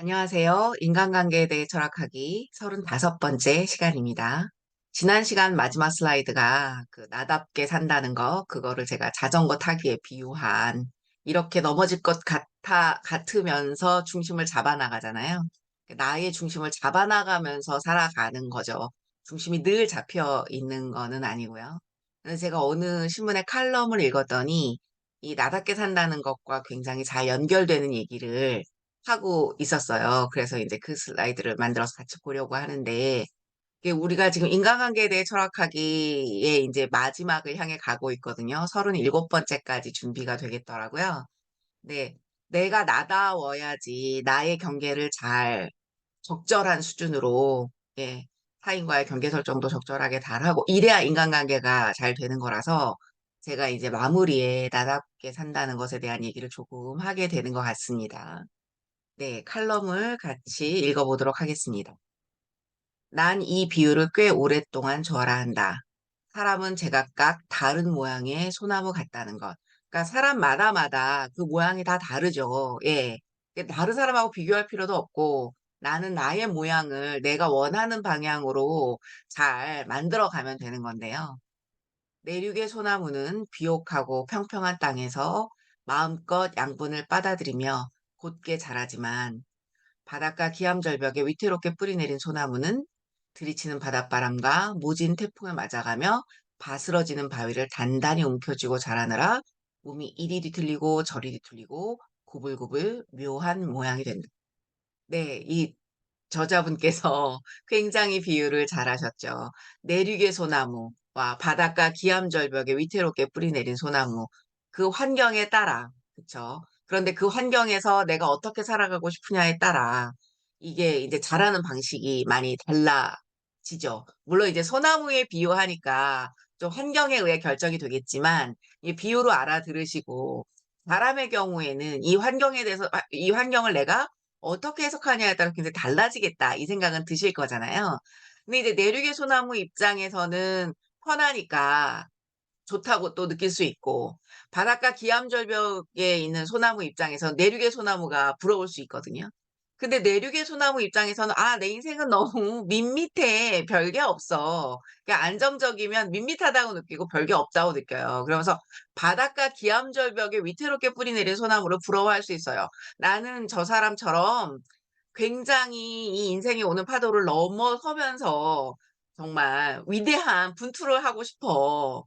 안녕하세요. 인간관계에 대해 철학하기 35번째 시간입니다. 지난 시간 마지막 슬라이드가 나답게 산다는 그거를 제가 자전거 타기에 비유한 이렇게 넘어질 것 같으면서 중심을 잡아나가잖아요. 나의 중심을 잡아나가면서 살아가는 거죠. 중심이 늘 잡혀 있는 거는 아니고요. 그래서 제가 어느 신문의 칼럼을 읽었더니 이 나답게 산다는 것과 굉장히 잘 연결되는 얘기를 하고 있었어요. 그래서 이제 그 슬라이드를 만들어서 같이 보려고 하는데 이게 우리가 지금 인간관계에 대해 철학하기의 이제 마지막을 향해 가고 있거든요. 37 번째까지 준비가 되겠더라고요. 네. 내가 나다워야지 나의 경계를 잘 적절한 수준으로 예 타인과의 경계 설정도 적절하게 잘하고 이래야 인간관계가 잘 되는 거라서 제가 이제 마무리에 나답게 산다는 것에 대한 얘기를 조금 하게 되는 것 같습니다. 네. 칼럼을 같이 읽어 보도록 하겠습니다. "난 이 비유를 꽤 오랫동안 좋아한다. 사람은 제각각 다른 모양의 소나무 같다는 것." 그러니까 사람마다마다 그 모양이 다 다르죠. 예. 다른 사람하고 비교할 필요도 없고 나는 나의 모양을 내가 원하는 방향으로 잘 만들어 가면 되는 건데요. "내륙의 소나무는 비옥하고 평평한 땅에서 마음껏 양분을 빨아들이며 곧게 자라지만 바닷가 기암절벽에 위태롭게 뿌리내린 소나무는 들이치는 바닷바람과 모진 태풍에 맞아가며 바스러지는 바위를 단단히 움켜쥐고 자라느라 몸이 이리 뒤틀리고 저리 뒤틀리고 구불구불 묘한 모양이 된다." 네, 이 저자분께서 굉장히 비유를 잘하셨죠. 내륙의 소나무와 바닷가 기암절벽에 위태롭게 뿌리내린 소나무, 그 환경에 따라, 그쵸? 그런데 그 환경에서 내가 어떻게 살아가고 싶으냐에 따라 이게 이제 자라는 방식이 많이 달라지죠. 물론 이제 소나무에 비유하니까 좀 환경에 의해 결정이 되겠지만 이 비유로 알아들으시고 사람의 경우에는 이 환경을 내가 어떻게 해석하냐에 따라 굉장히 달라지겠다 이 생각은 드실 거잖아요. 근데 이제 내륙의 소나무 입장에서는 편하니까 좋다고 또 느낄 수 있고 바닷가 기암절벽에 있는 소나무 입장에서 내륙의 소나무가 부러울 수 있거든요. 근데 내륙의 소나무 입장에서는 '아 내 인생은 너무 밋밋해. 별게 없어.' 그러니까 안정적이면 밋밋하다고 느끼고 별게 없다고 느껴요. 그러면서 바닷가 기암절벽에 위태롭게 뿌리내린 소나무를 부러워할 수 있어요. '나는 저 사람처럼 굉장히 이 인생에 오는 파도를 넘어서면서 정말 위대한 분투를 하고 싶어.'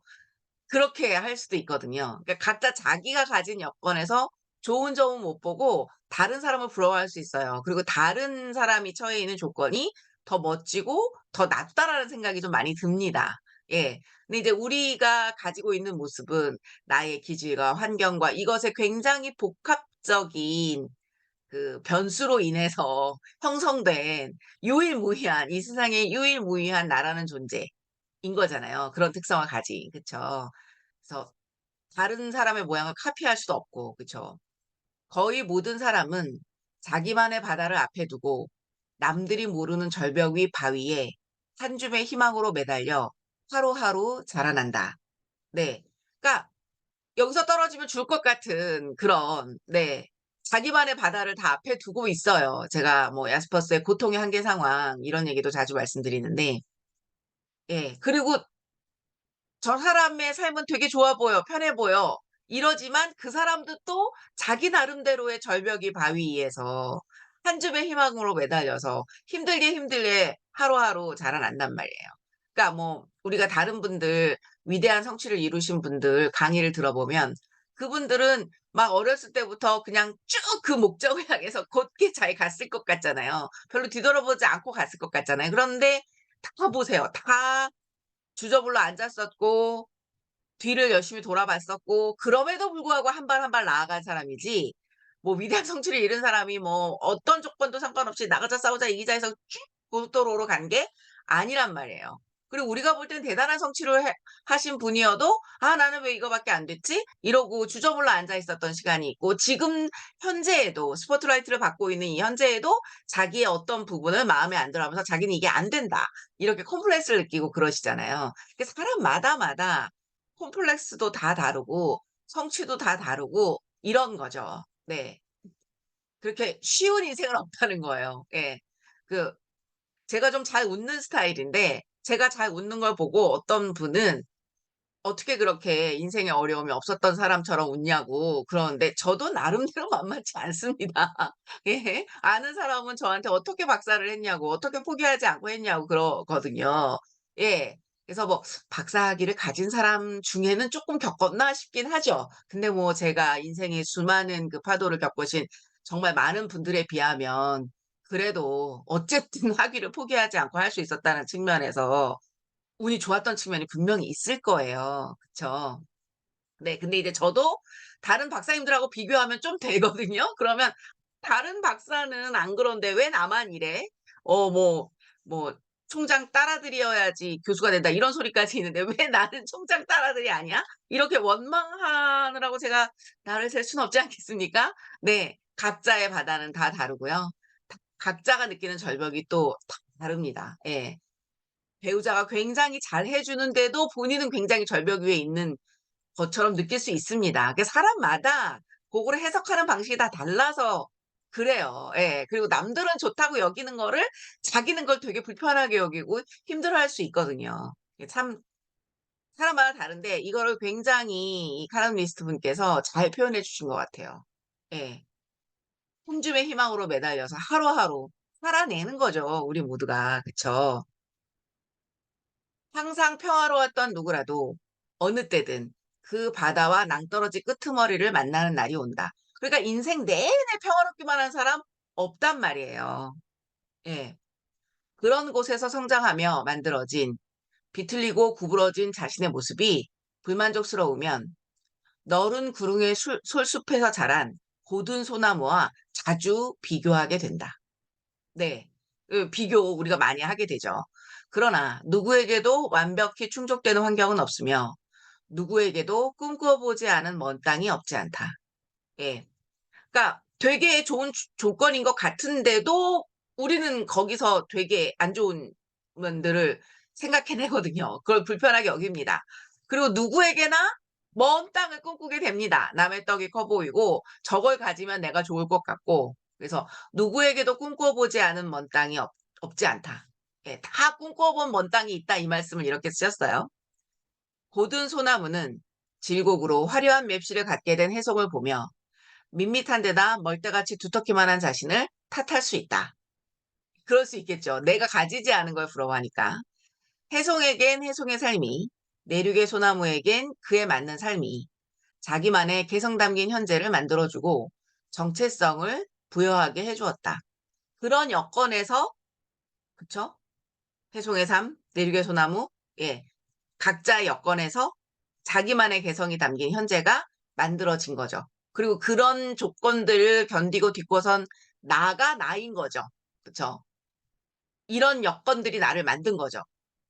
그렇게 할 수도 있거든요. 그러니까 각자 자기가 가진 여건에서 좋은 점은 못 보고 다른 사람을 부러워할 수 있어요. 그리고 다른 사람이 처해 있는 조건이 더 멋지고 더 낫다라는 생각이 좀 많이 듭니다. 예. 근데 이제 우리가 가지고 있는 모습은 나의 기질과 환경과 이것에 굉장히 복합적인 그 변수로 인해서 형성된 유일무이한 이 세상에 유일무이한 나라는 존재인 거잖아요. 그런 특성을 가진. 그쵸? 그래서 다른 사람의 모양을 카피할 수도 없고 그쵸. 거의 모든 사람은 자기만의 바다를 앞에 두고 남들이 모르는 절벽 위 바위에 한 줌의 희망으로 매달려 하루하루 자라난다. 네. 그러니까 여기서 떨어지면 죽을 것 같은 그런 네. 자기만의 바다를 다 앞에 두고 있어요. 제가 뭐 야스퍼스의 고통의 한계 상황 이런 얘기도 자주 말씀드리는데 예. 그리고 '저 사람의 삶은 되게 좋아 보여. 편해 보여.' 이러지만 그 사람도 또 자기 나름대로의 절벽이 바위 위에서 한 줌의 희망으로 매달려서 힘들게 하루하루 자라난단 말이에요. 그러니까 뭐 우리가 다른 분들 위대한 성취를 이루신 분들 강의를 들어보면 그분들은 막 어렸을 때부터 그냥 쭉 그 목적을 향해서 곧게 잘 갔을 것 같잖아요. 별로 뒤돌아보지 않고 갔을 것 같잖아요. 그런데 다 보세요. 다 주저불러 앉았었고 뒤를 열심히 돌아봤었고 그럼에도 불구하고 한 발 한 발 나아간 사람이지 뭐 위대한 성취를 이룬 사람이 뭐 어떤 조건도 상관없이 나가자 싸우자 이기자 해서 쭉 고속도로로 간 게 아니란 말이에요. 그리고 우리가 볼 때는 대단한 성취를 하신 분이어도 '아 나는 왜 이거밖에 안 됐지?' 이러고 주저불러 앉아 있었던 시간이 있고 지금 현재에도 스포트라이트를 받고 있는 이 현재에도 자기의 어떤 부분을 마음에 안 들어하면서 자기는 '이게 안 된다.' 이렇게 콤플렉스를 느끼고 그러시잖아요. 사람마다마다 콤플렉스도 다 다르고 성취도 다 다르고 이런 거죠. 네. 그렇게 쉬운 인생은 없다는 거예요. 예. 그 제가 좀 잘 웃는 스타일인데 제가 잘 웃는 걸 보고 어떤 분은 "어떻게 그렇게 인생에 어려움이 없었던 사람처럼 웃냐."고 그러는데 저도 나름대로 만만치 않습니다. 예. 아는 사람은 저한테 "어떻게 박사를 했냐."고 "어떻게 포기하지 않고 했냐."고 그러거든요. 예. 그래서 뭐 '박사학위를 가진 사람 중에는 쪼끔 겪었나?' 싶긴 하죠. 근데 뭐 제가 인생의 수많은 그 파도를 겪으신 정말 많은 분들에 비하면 그래도 어쨌든 학위를 포기하지 않고 할 수 있었다는 측면에서 운이 좋았던 측면이 분명히 있을 거예요. 그쵸? 네. 근데 이제 저도 다른 박사님들하고 비교하면 좀 되거든요. 그러면 '다른 박사는 안 그런데 왜 나만 이래?' 뭐 "총장 딸아들이어야지 교수가 된다." 이런 소리까지 있는데 '왜 나는 총장 딸아들이 아니야?' 이렇게 원망하느라고 제가 날을 셀 수는 없지 않겠습니까? 네. 각자의 바다는 다 다르고요. 각자가 느끼는 절벽이 또 다 다릅니다. 예. 배우자가 굉장히 잘해 주는데도 본인은 굉장히 절벽 위에 있는 것처럼 느낄 수 있습니다. 그 사람마다 고거를 해석하는 방식이 다 달라서 그래요. 예. 그리고 남들은 좋다고 여기는 거를 자기는 그걸 되게 불편하게 여기고 힘들어할 수 있거든요. 이게 참 사람마다 다른데 이거를 굉장히 이 칼럼니스트 분께서 잘 표현해 주신 것 같아요. 예. "홈즘의 희망으로 매달려서 하루하루 살아내는 거죠, 우리 모두가." 그쵸? 항상 평화로웠던 누구라도 어느 때든 그 바다와 낭떠러지 끄트머리를 만나는 날이 온다. 그러니까 인생 내내 평화롭기만 한 사람 없단 말이에요. 예. 그런 곳에서 성장하며 만들어진 비틀리고 구부러진 자신의 모습이 불만족스러우면 너른 구릉의 솔숲에서 자란 고든 소나무와 자주 비교하게 된다. 네. 비교 우리가 많이 하게 되죠. 그러나 누구에게도 완벽히 충족되는 환경은 없으며 누구에게도 꿈꿔 보지 않은 먼 땅이 없지 않다. 예. 그러니까 되게 좋은 조건인 것 같은데도 우리는 거기서 되게 안 좋은 면들을 생각해 내거든요. 그걸 불편하게 여깁니다. 그리고 누구에게나 먼 땅을 꿈꾸게 됩니다. 남의 떡이 커 보이고 저걸 가지면 내가 좋을 것 같고 그래서 "누구에게도 꿈꿔 보지 않은 먼 땅이 없지 않다." 예. "다 꿈꿔 본 먼 땅이 있다." 이 말씀을 이렇게 쓰셨어요. 고든 소나무는 질곡으로 화려한 맵시를 갖게 된 해송을 보며 밋밋한 데다 멀대같이 두텁기만 한 자신을 탓할 수 있다. 그럴 수 있겠죠. 내가 가지지 않은 걸 부러워하니까. 해송에겐 해송의 삶이, 내륙의 소나무에겐 그에 맞는 삶이 자기만의 개성 담긴 현재를 만들어주고 정체성을 부여하게 해주었다. 그런 여건에서 그쵸? 해송의 삶, 내륙의 소나무, 예, 각자의 여건에서 자기만의 개성이 담긴 현재가 만들어진 거죠. 그리고 그런 조건들을 견디고 딛고선 나가 나인 거죠. 그쵸? 이런 여건들이 나를 만든 거죠.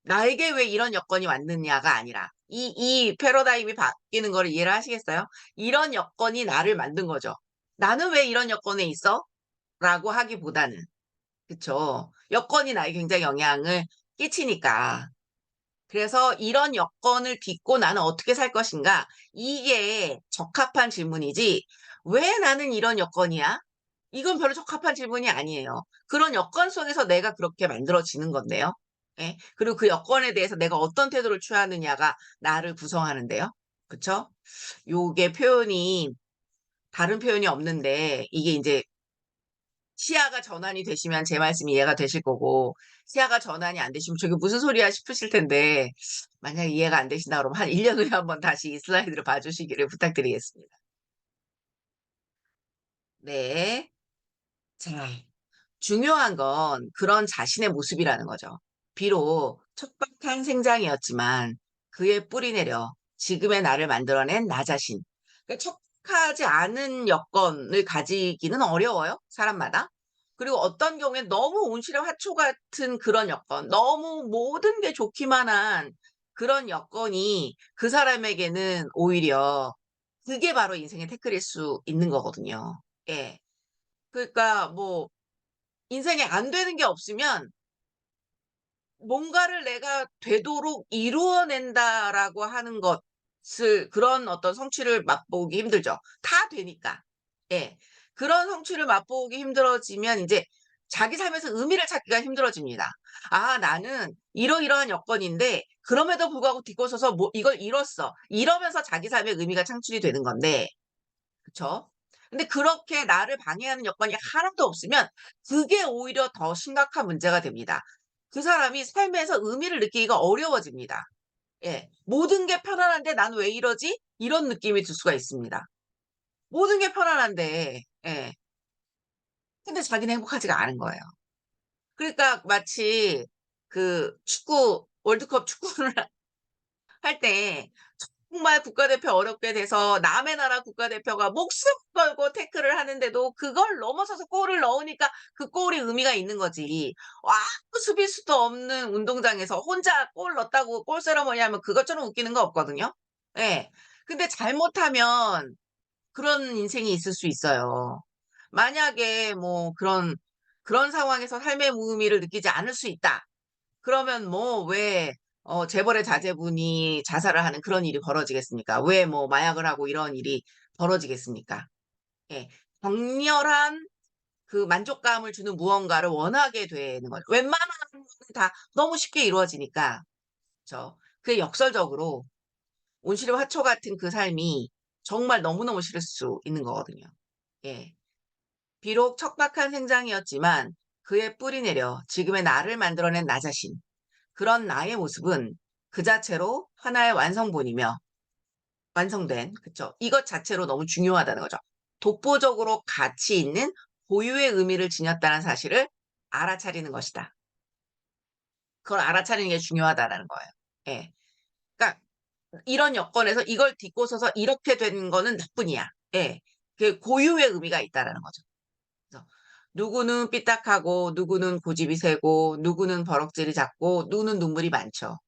나에게 왜 이런 여건이 왔느냐가 아니라 이 패러다임이 바뀌는 거를 이해를 하시겠어요? 이런 여건이 나를 만든 거죠. '나는 왜 이런 여건에 있어?' 라고 하기보다는 그쵸. 여건이 나에게 굉장히 영향을 끼치니까. 그래서 '이런 여건을 딛고 나는 어떻게 살 것인가?' 이게 적합한 질문이지 '왜 나는 이런 여건이야?' 이건 별로 적합한 질문이 아니에요. 그런 여건 속에서 내가 그렇게 만들어지는 건데요. 예. 그리고 그 여건에 대해서 내가 어떤 태도를 취하느냐가 나를 구성하는데요. 그쵸? 요게 표현이 다른 표현이 없는데 이게 인제 시야가 전환이 되시면 제 말씀이 이해가 되실 거고 시야가 전환이 안 되시면 '저게 무슨 소리야?' 싶으실 텐데 만약에 이해가 안 되신다 그러면 한 1년 후에 한번 다시 이 슬라이드를 봐 주시기를 부탁드리겠습니다. 네. 자 중요한 건 그런 자신의 모습이라는 거죠. 비록 척박한 생장이었지만 그의 뿌리 내려 지금의 나를 만들어낸 나 자신. 그러니까 척하지 않은 여건을 가지기는 어려워요, 사람마다. 그리고 어떤 경우엔 너무 온실의 화초 같은 그런 여건, 너무 모든 게 좋기만 한 그런 여건이 그 사람에게는 오히려 그게 바로 인생의 태클일 수 있는 거거든요. 예. 그러니까 뭐 인생에 안 되는 게 없으면 뭔가를 내가 되도록 이루어낸다라고 하는 것을 그런 어떤 성취를 맛보기 힘들죠. 다 되니까. 예. 그런 성취를 맛보기 힘들어지면 이제 자기 삶에서 의미를 찾기가 힘들어집니다. '아 나는 이러이러한 여건인데 그럼에도 불구하고 딛고서서 뭐 이걸 이뤘어.' 이러면서 자기 삶의 의미가 창출이 되는 건데 그쵸? 근데 그렇게 나를 방해하는 여건이 하나도 없으면 그게 오히려 더 심각한 문제가 됩니다. 그 사람이 삶에서 의미를 느끼기가 어려워집니다. 예. '모든 게 편안한데 난 왜 이러지?' 이런 느낌이 들 수가 있습니다. 모든 게 편안한데 예. 근데 자기는 행복하지가 않은 거예요. 그러니까 마치 그 축구 월드컵 축구를 할 때 정말 국가대표 어렵게 돼서 남의 나라 국가대표가 목숨 걸고 태클을 하는데도 그걸 넘어서서 골을 넣으니까 그 골이 의미가 있는 거지. 아무 수비수도 없는 운동장에서 혼자 골 넣었다고 골 세러머니 하면 그것처럼 웃기는 거 없거든요. 예. 근데 잘못하면 그런 인생이 있을 수 있어요. 만약에 뭐 그런 상황에서 삶의 무의미를 느끼지 않을 수 있다. 그러면 뭐 왜 재벌의 자제분이 자살을 하는 그런 일이 벌어지겠습니까? 왜 뭐 마약을 하고 이런 일이 벌어지겠습니까? 예. 강렬한 그 만족감을 주는 무언가를 원하게 되는 거죠. 웬만한 거는 다 너무 쉽게 이루어지니까. 그쵸. 그게 역설적으로 온실의 화초 같은 그 삶이 정말 너무너무 싫을 수 있는 거거든요. 예. 비록 척박한 생장이었지만 그의 뿌리 내려 지금의 나를 만들어낸 나 자신. 그런 나의 모습은 그 자체로 하나의 완성본이며 완성된 그쵸. 이것 자체로 너무 중요하다는 거죠. 독보적으로 가치 있는 고유의 의미를 지녔다는 사실을 알아차리는 것이다. 그걸 알아차리는 게 중요하다라는 거예요. 예. 그러니까 이런 여건에서 이걸 딛고서서 이렇게 된 거는 나뿐이야. 예. 그 고유의 의미가 있다라는 거죠. 그래서 누구는 삐딱하고 누구는 고집이 세고 누구는 버럭질이 작고 누구는 눈물이 많죠.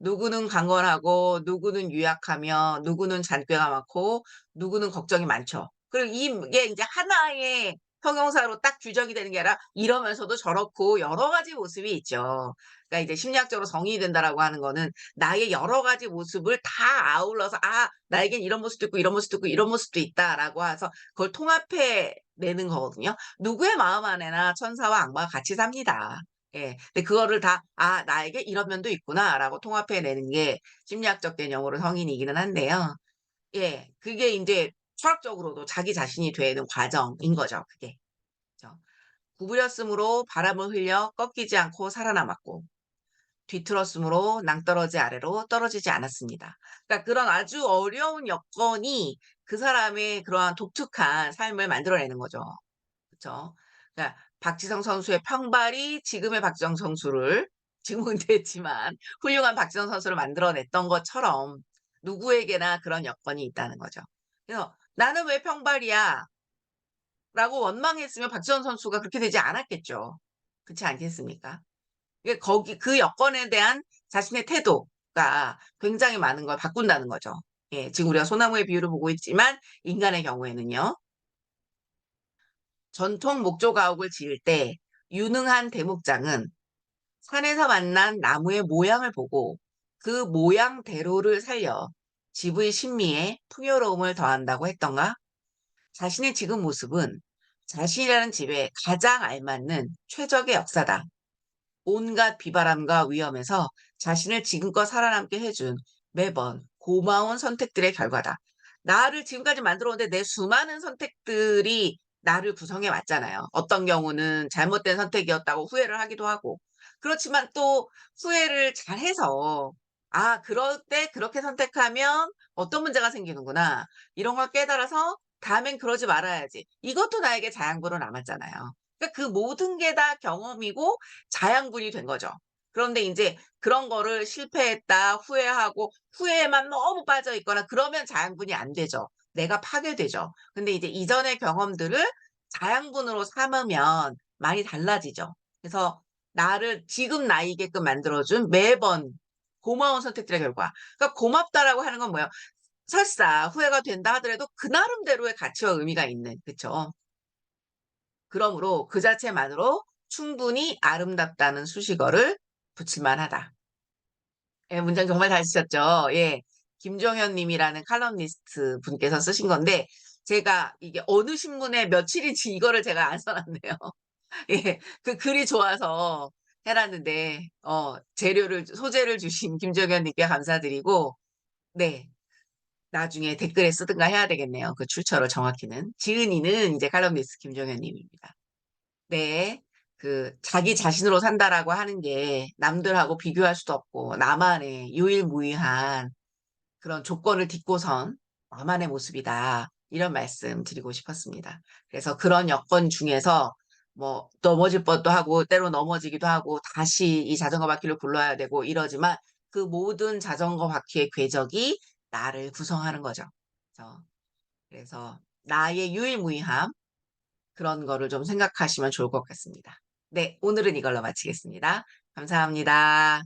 누구는 강건하고 누구는 유약하며 누구는 잔꾀가 많고 누구는 걱정이 많죠. 그리고 이게 인제 하나의 형용사로 딱 규정이 되는 게 아니라 이러면서도 저렇고 여러 가지 모습이 있죠. 그러니까 이제 심리학적으로 성인이 된다라고 하는 거는 나의 여러 가지 모습을 다 아울러서 '아 나에겐 이런 모습도 있고 이런 모습도 있고 이런 모습도 있다.'라고 해서 그걸 통합해 내는 거거든요. 누구의 마음 안에나 천사와 악마가 같이 삽니다. 예. 근데 그거를 다 '아 나에게 이런 면도 있구나.'라고 통합해 내는 게 심리학적 개념으로 성인이기는 한데요. 예. 그게 인제 철학적으로도 자기 자신이 되는 과정인 거죠 그게. 그죠. 구부렸으므로 바람을 흘려 꺾이지 않고 살아남았고 뒤틀었으므로 낭떠러지 아래로 떨어지지 않았습니다. 그러니까 그런 아주 어려운 여건이 그 사람의 그러한 독특한 삶을 만들어내는 거죠. 그쵸. 그러니까 박지성 선수의 평발이 지금의 박지성 선수를 지금은 은퇴했지만 훌륭한 박지성 선수를 만들어냈던 것처럼 누구에게나 그런 여건이 있다는 거죠. 그래서 '나는 왜 평발이야?'라고 원망했으면 박지성 선수가 그렇게 되지 않았겠죠. 그렇지 않겠습니까? 이게 거기 그 여건에 대한 자신의 태도가 굉장히 많은 걸 바꾼다는 거죠. 예. 지금 우리가 소나무의 비유를 보고 있지만 인간의 경우에는요. 전통 목조 가옥을 지을 때 유능한 대목장은 산에서 만난 나무의 모양을 보고 그 모양대로를 살려 집의 신미에 풍요로움을 더한다고 했던가? 자신의 지금 모습은 자신이라는 집에 가장 알맞는 최적의 역사다. 온갖 비바람과 위험에서 자신을 지금껏 살아남게 해준 매번 고마운 선택들의 결과다. 나를 지금까지 만들어 온데 내 수많은 선택들이 나를 구성해 왔잖아요. 어떤 경우는 잘못된 선택이었다고 후회를 하기도 하고. 그렇지만 또 후회를 잘해서 '아 그럴 때 그렇게 선택하면 어떤 문제가 생기는구나.' 이런 걸 깨달아서 '다음엔 그러지 말아야지.' 이것도 나에게 자양분으로 남았잖아요. 그러니까 그 모든 게 다 경험이고 자양분이 된 거죠. 그런데 인제 그런 거를 실패했다 후회하고 후회에만 너무 빠져 있거나 그러면 자양분이 안 되죠. 내가 파괴되죠. 근데 이제 이전의 경험들을 자양분으로 삼으면 많이 달라지죠. 그래서 나를 지금 나이게끔 만들어 준 매번 고마운 선택들의 결과. 그러니까 고맙다라고 하는 건 뭐예요? 설사 후회가 된다 하더라도 그 나름대로의 가치와 의미가 있는 그쵸? 그러므로 그 자체만으로 충분히 아름답다는 수식어를 붙일 만하다. 예 문장 정말 잘 쓰셨죠. 예. 김종현 님이라는 칼럼니스트 분께서 쓰신 건데 제가 이게 어느 신문에 며칠인지 이거를 제가 안 써놨네요. 예. 그 글이 좋아서 해 놨는데 재료를 소재를 주신 김정현 님께 감사드리고 네. 나중에 댓글에 쓰든가 해야 되겠네요. 그 출처를 정확히는. 지은이는 이제 칼럼니스트 김정현 님입니다. 네. 그 자기 자신으로 산다라고 하는 게 남들하고 비교할 수도 없고 나만의 유일무이한 그런 조건을 딛고선 나만의 모습이다. 이런 말씀 드리고 싶었습니다. 그래서 그런 여건 중에서 뭐 넘어질 뻔도 하고 때로 넘어지기도 하고 다시 이 자전거 바퀴를 굴러야 되고 이러지만 그 모든 자전거 바퀴의 궤적이 나를 구성하는 거죠. 그래서, 그래서 나의 유일무이함 그런 거를 좀 생각하시면 좋을 것 같습니다. 네, 오늘은 이걸로 마치겠습니다. 감사합니다.